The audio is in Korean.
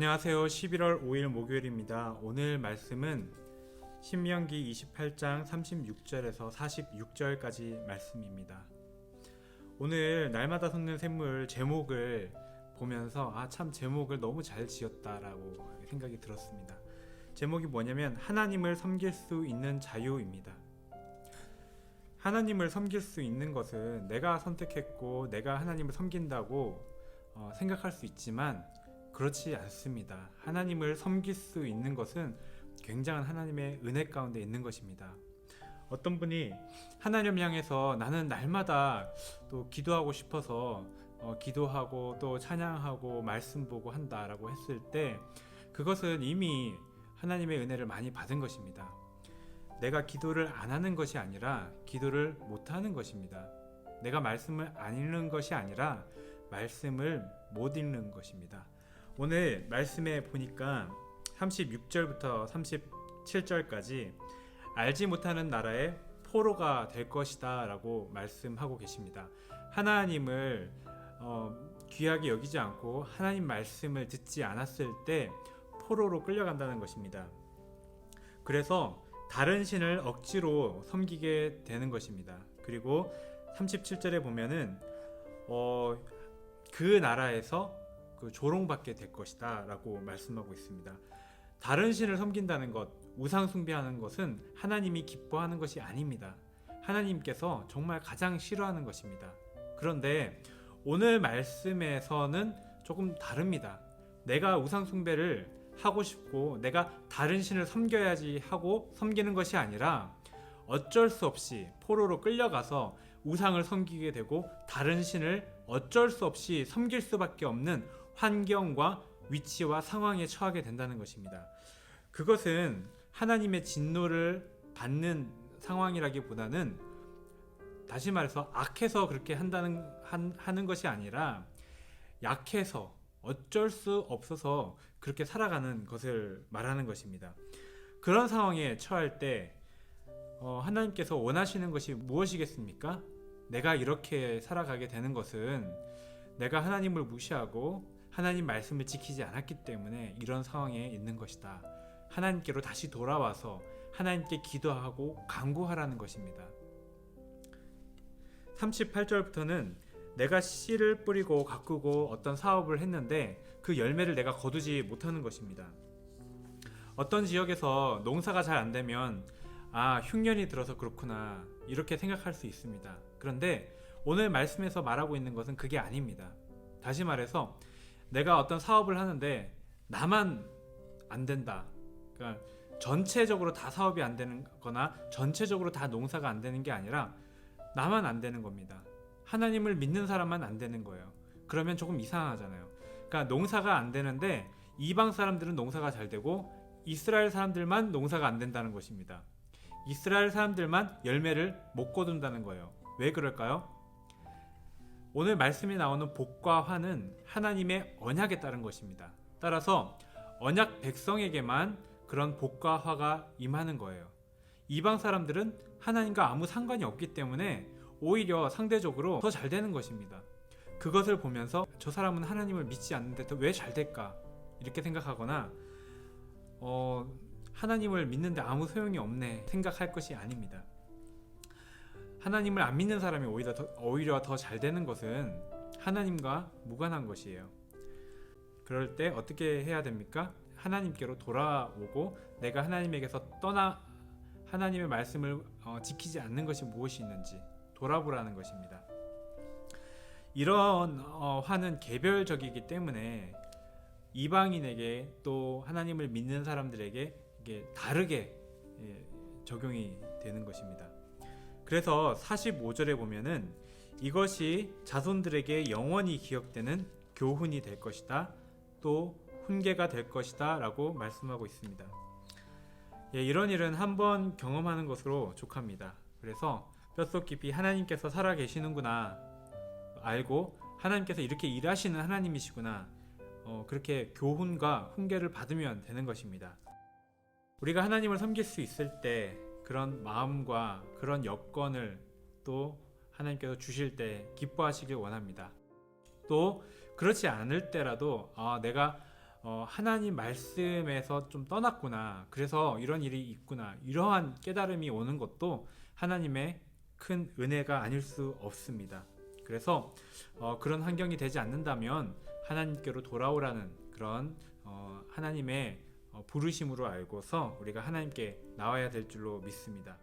안녕하세요. 11월 5일 목요일입니다. 오늘 말씀은 신명기 28장 36절에서 46절까지 말씀입니다. 오늘 날마다 솟는 샘물 제목을 보면서 참 제목을 너무 잘 지었다라고 생각이 들었습니다. 제목이 뭐냐면 하나님을 섬길 수 있는 자유입니다. 하나님을 섬길 수 있는 것은 내가 선택했고 내가 하나님을 섬긴다고 생각할 수 있지만 그렇지 않습니다. 하나님을 섬길 수 있는 것은 굉장한 하나님의 은혜 가운데 있는 것입니다. 어떤 분이 하나님을 향해서 나는 날마다 또 기도하고 싶어서 기도하고 또 찬양하고 말씀 보고 한다라고 했을 때 그것은 이미 하나님의 은혜를 많이 받은 것입니다. 내가 기도를 안 하는 것이 아니라 기도를 못 하는 것입니다. 내가 말씀을 안 읽는 것이 아니라 말씀을 못 읽는 것입니다. 오늘 말씀에 보니까 36절부터 37절까지 알지 못하는 나라의 포로가 될 것이다 라고 말씀하고 계십니다. 하나님을 귀하게 여기지 않고 하나님 말씀을 듣지 않았을 때 포로로 끌려간다는 것입니다. 그래서 다른 신을 억지로 섬기게 되는 것입니다. 그리고 37절에 보면은 그 나라에서 조롱받게 될 것이다 라고 말씀하고 있습니다. 다른 신을 섬긴다는 것, 우상 숭배하는 것은 하나님이 기뻐하는 것이 아닙니다. 하나님께서 정말 가장 싫어하는 것입니다. 그런데 오늘 말씀에서는 조금 다릅니다. 내가 우상 숭배를 하고 싶고 내가 다른 신을 섬겨야지 하고 섬기는 것이 아니라 어쩔 수 없이 포로로 끌려가서 우상을 섬기게 되고 다른 신을 어쩔 수 없이 섬길 수밖에 없는 환경과 위치와 상황에 처하게 된다는 것입니다. 그것은 하나님의 진노를 받는 상황이라기보다는 다시 말해서 악해서 그렇게 하는 것이 아니라 약해서 어쩔 수 없어서 그렇게 살아가는 것을 말하는 것입니다. 그런 상황에 처할 때 하나님께서 원하시는 것이 무엇이겠습니까? 내가 이렇게 살아가게 되는 것은 내가 하나님을 무시하고 하나님 말씀을 지키지 않았기 때문에 이런 상황에 있는 것이다. 하나님께로 다시 돌아와서 하나님께 기도하고 간구하라는 것입니다. 38절부터는 내가 씨를 뿌리고 가꾸고 어떤 사업을 했는데 그 열매를 내가 거두지 못하는 것입니다. 어떤 지역에서 농사가 잘 안 되면 흉년이 들어서 그렇구나 이렇게 생각할 수 있습니다. 그런데 오늘 말씀에서 말하고 있는 것은 그게 아닙니다. 다시 말해서 내가 어떤 사업을 하는데 나만 안 된다. 그러니까 전체적으로 다 사업이 안 되는 거나 전체적으로 다 농사가 안 되는 게 아니라 나만 안 되는 겁니다. 하나님을 믿는 사람만 안 되는 거예요. 그러면 조금 이상하잖아요. 그러니까 농사가 안 되는데 이방 사람들은 농사가 잘 되고 이스라엘 사람들만 농사가 안 된다는 것입니다. 이스라엘 사람들만 열매를 못 거둔다는 거예요. 왜 그럴까요? 오늘 말씀에 나오는 복과 화는 하나님의 언약에 따른 것입니다. 따라서 언약 백성에게만 그런 복과 화가 임하는 거예요. 이방 사람들은 하나님과 아무 상관이 없기 때문에 오히려 상대적으로 더 잘 되는 것입니다. 그것을 보면서 저 사람은 하나님을 믿지 않는데 왜 잘 될까? 이렇게 생각하거나 하나님을 믿는데 아무 소용이 없네 생각할 것이 아닙니다. 하나님을 안 믿는 사람이 오히려 더 잘 되는 것은 하나님과 무관한 것이에요. 그럴 때 어떻게 해야 됩니까? 하나님께로 돌아오고 내가 하나님에게서 떠나 하나님의 말씀을 지키지 않는 것이 무엇이 있는지 돌아보라는 것입니다. 이런 화는 개별적이기 때문에 이방인에게 또 하나님을 믿는 사람들에게 이게 다르게 적용이 되는 것입니다. 그래서 45절에 보면은 이것이 자손들에게 영원히 기억되는 교훈이 될 것이다. 또 훈계가 될 것이다 라고 말씀하고 있습니다. 이런 일은 한번 경험하는 것으로 족합니다. 그래서 뼛속 깊이 하나님께서 살아 계시는구나 알고 하나님께서 이렇게 일하시는 하나님이시구나 그렇게 교훈과 훈계를 받으면 되는 것입니다. 우리가 하나님을 섬길 수 있을 때 그런 마음과 그런 여건을 또 하나님께서 주실 때 기뻐하시길 원합니다. 또 그렇지 않을 때라도 내가 하나님 말씀에서 좀 떠났구나. 그래서 이런 일이 있구나. 이러한 깨달음이 오는 것도 하나님의 큰 은혜가 아닐 수 없습니다. 그래서 그런 환경이 되지 않는다면 하나님께로 돌아오라는 그런 하나님의 부르심으로 알고서 우리가 하나님께 나와야 될 줄로 믿습니다.